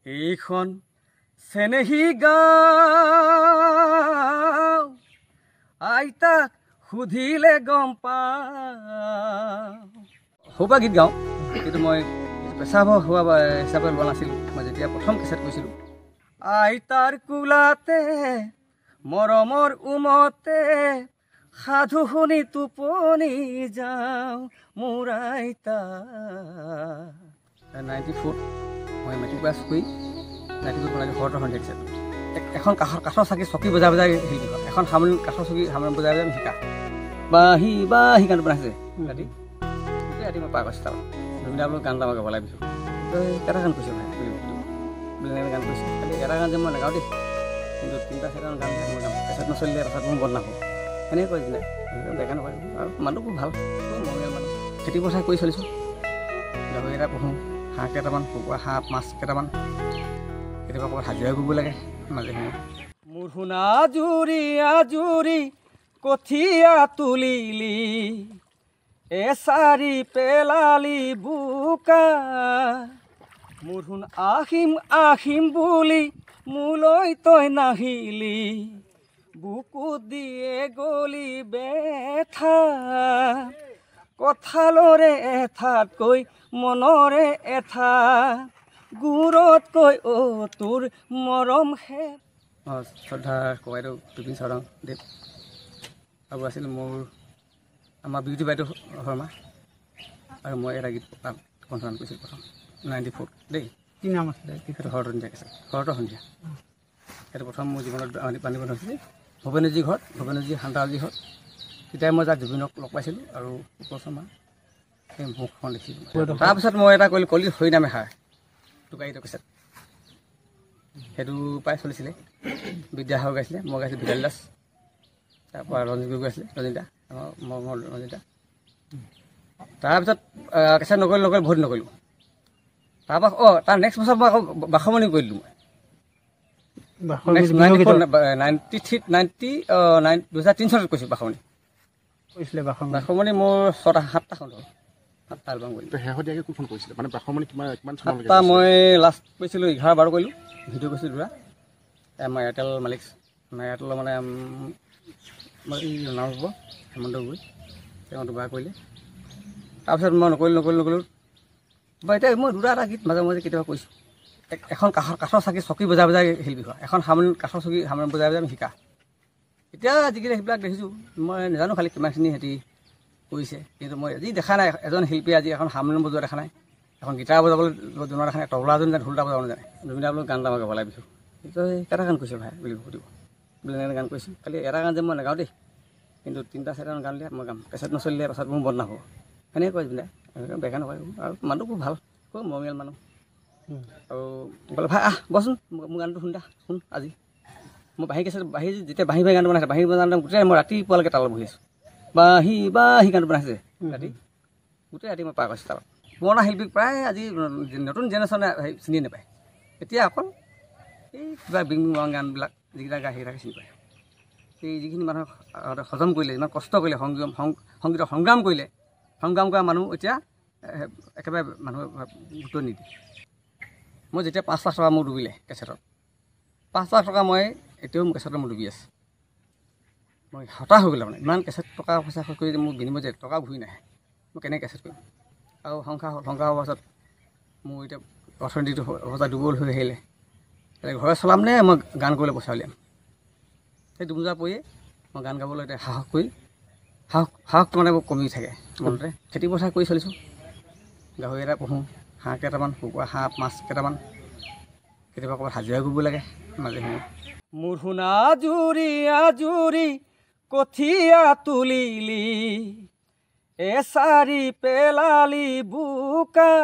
এইখন চেনেহী গাঁও আইতাক সুধিলে গম পাওঁ। সৌবা গীত গাওঁ, কিন্তু মই পেচাব হোৱা হিচাপে লোৱা নাছিলোঁ। মই যেতিয়া প্ৰথম কেছেট কৈছিলোঁ, আইতাৰ কোলাতে মৰমৰ উমতে সাধু শুনি টোপনি যাওঁ মোৰ আইতা। 94 মই মেট্ৰিক পাছ কৰি 92 বনালোঁ ঘৰতে সন্ধিয়া কেছেট। এখন কাঠৰ চাকি চকী বজাই বজাই শিল্পী হয়, এখন কাঠৰ চকী বজাই বজাই শিকা বাঁহী বাঁহী গানটো বনাইছে ৰাতি গোটেই ৰাতি মই পাৰ কৰিছোঁ। তাৰ জুবিন দাৰ গান এটা মই গাব লাগিছোঁ, এটা গান কৈছোঁ ভাই বুলি গান কৈছোঁ। খালি এটা গান যে মই নাগাওঁ দেই, কিন্তু 3-4টা গান মই গাম। কেছেট নচলিলে পাছত মোৰ বদনাম হ'ব সেনেকৈ কৈ দিলে, বেয়া নকৰিব। আৰু মানুহটো ভাল মৰমীয়াল মানুহ। খেতি পথাৰ কৰি চলিছোঁ, গাহৰি এটা পোহোঁ, হাঁহ কেইটামান, কুকুৰা হাঁহ মাছ কেইটামান, কেতিয়াবা ক'ৰবাত হাজিৰা কৰিব লাগে মাজে সময়ে। মোৰ শুনা আজুৰি আজুৰি কঠীয়া তুলিলি এচাৰি পেলালি বোকা, মোৰ শুন আহিম আহিম বুলি মোলৈ তই নাহিলি, বুকু দিয়ে গলি বেঠা, কঁঠালৰে এঠাতকৈ মনৰে এঠা, গুৰতকৈ অ' তোৰ মৰম হে। শ্ৰদ্ধা ককাইদেউ বিপিন চৌধুৰীদেৱ আৰু আছিল মোৰ আমাৰ বিউটি বাইদেউ শৰ্মা, আৰু মই এটা গীত কণ্ঠদান কৰিছিলোঁ প্ৰথম 94 দেই। কি নাম আছিলে? সেইটো ঘৰতো সন্ধিয়া আছে, ঘৰতো সন্ধিয়া। সেইটো প্ৰথম মোৰ জীৱনত পানী বন্ধ হৈছিলে ভূপেনজীৰ ঘৰত, ভূপেনজী শান্তাজীৰ ঘৰত। তেতিয়াই মই তাত জুবিনক লগ পাইছিলোঁ আৰু উৎপল শৰ্মা সেই মুখখন দেখিছিলোঁ। তাৰপিছত মই এটা কৰিলোঁ কলি হৈ নামে সাৰ টোকাৰীটো কেছেট, সেইটো প্ৰায় চলিছিলে। বিদ্যাসাগৰ গাইছিলে, মই গাইছিলোঁ বিদাল দাস, তাৰপৰা ৰঞ্জিত গগৈ গাইছিলে, ৰঞ্জিতা মই ৰঞ্জিতা। তাৰপিছত কেছেট নকৰিলোঁ বহুত নকৰিলোঁ। তাৰপৰা তাৰ নেক্সট বছৰ মই আকৌ বাসমণি কৰি দিলোঁ। মই 2003 চনত কৈছোঁ বাসমণি কৈছিলে। বাসমণি মোৰ 6-7টা খন হ'ল, 7টা এলবাম কৰিলোঁ। শেহতীয়াকৈ কোনখন কৰিছিলে মানে বাসমণি কিমান 7টা মই লাষ্ট কৰিছিলোঁ 11-12 কৰিলোঁ। ভিডিঅ' কৰিছিলোঁ দুটা। আমাৰ এয়াৰটেল মালিক এয়াৰটেলৰ মানে এই নাম হ'ব হেমন্ত গগৈ, তেওঁ দুবাৰ কৰিলে। তাৰপিছত মই নকৰিলোঁ বা এতিয়া মই এটা গীত মাজে মাজে কেতিয়াবা কৈছোঁ। এখন কাঠৰ চাকি চকী বজাই বজাই শিল্পী হয়, এখন কাঠৰ চকী বজাই বজাই আমি শিকা। এতিয়া যিকেইটা সেইবিলাক দেখিছোঁ মই নাজানো খালি কিমানখিনি সিহঁতি কৰিছে, কিন্তু মই আজি দেখা নাই এজন শিল্পীয়ে আজি এখন হাৰমনিয়াম বজোৱা দেখা নাই, এখন গীটাৰ বজাবলৈ জনোৱা দেখা নাই, তবলাজন ঢোল এটা বজাব নাজানে। জুবিন দাৰ গান এটা মই গাব লাগিছোঁ, এটা গান কৈছোঁ ভাই বুলি সুধিব বুলি গান কৈছোঁ। খালি এটা গান যে মই নাগাওঁ দেই, কিন্তু 3-4টা গান দিলে মই গাম। কেছেট নচলিলে পাছত মোৰ বদনাম হ'ব সেনেকৈ কৈ দিলে, বেয়া নকৰিব। আৰু মানুহটো খুব ভাল, খুব মৰমীয়াল মানুহ। আৰু ক'লে ভাই বচোন মোৰ গানটো শুন আজি। মই বাঁহী যেতিয়া বাঁহী গানটো বনাইছে, বাঁহী গানটো গোটেই মই ৰাতিপুৱালৈকে তালত বহি আছোঁ। বাঁহী গানটো বনাইছে ৰাতি গোটেই ৰাতি মই পাৰ কৰিছোঁ তালত। পুৰণা শিল্পীক প্ৰায় আজি নতুন জেনেৰেশ্যনে চিনি নাপায়। এতিয়া অকল এই কিবা বিং বিং গানবিলাক যিকেইটা গায় সেইকেইটাকে চিনি পায়। সেই যিখিনি মানুহক হজম কৰিলে, ইমান কষ্ট কৰিলে, সংগীতৰ সংগ্ৰাম কৰা মানুহ এতিয়া একেবাৰে মানুহে গুৰুত্ব নিদিয়ে। মই যেতিয়া 5 লাখ টকা মোৰ ডুবিলে কেছেটত, 5 লাখ টকা মই এতিয়াও মোৰ কেছেটত মোৰ ডুবি আছে। মই হতাশ হৈ গ'লোঁ মানে, ইমান কেছেট টকা পইচা খৰচ কৰি মোৰ বিনিময়ত যে টকা ঘূৰি নাহে, মই কেনেকৈ কেছেট কৰিম। আৰু সংসাৰ হোৱাৰ পাছত মোৰ এতিয়া অৰ্থনীতিটো অৱস্থা দুৰ্বল হৈ আহিলে, ঘৰে চলাম নে মই গান কৰিবলৈ পইচা উলিয়াম। সেই দুমোজা পৰিয়ে মই গান গাবলৈ এতিয়া সাহসটো মানে মোৰ কমি থাকে মনতে। খেতি পথাৰ কৰি চলিছোঁ, গাহৰি এটা পোহোঁ, হাঁহ কেইটামান, কুকুৰা হাঁহ মাছ কেইটামান, কেতিয়াবা ক'ৰবাত হাজিৰা কৰিব লাগে মাজে সময়ে। মোৰ শুনা আজুৰি আজুৰি কঠীয়া তুলিলি এচাৰি পেলালি বোকা,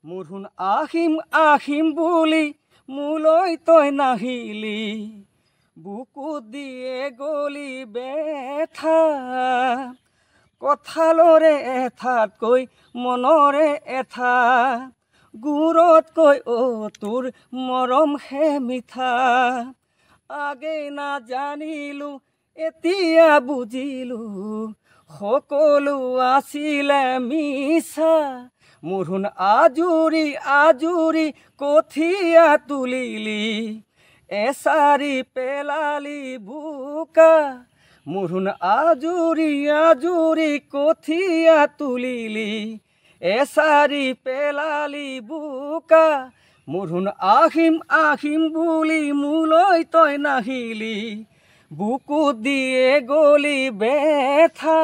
মোৰ শুন আহিম আহিম বুলি মোলৈ তই নাহিলি, বুকু দিয়ে গলি বেঠা, কঁঠালৰে এঠাতকৈ মনৰে এঠা, গুৰতকৈ অ' তোৰ মৰম হে মিঠা, আগেই নাজানিলোঁ এতিয়া বুজিলোঁ, সকলো আছিলে মিছা মুৰুণ আজুৰি আজুৰি কঠীয়া তুলিলি এচাৰি পেলালি বোকা মুৰুণ আজুৰি আজুৰি কঠীয়া তুলিলি এচাৰি পেলালি বোকা মুৰুণ আহিম আহিম বুলি মোলৈ তই নাহিলি বুকুত দিয়ে গলি বেথা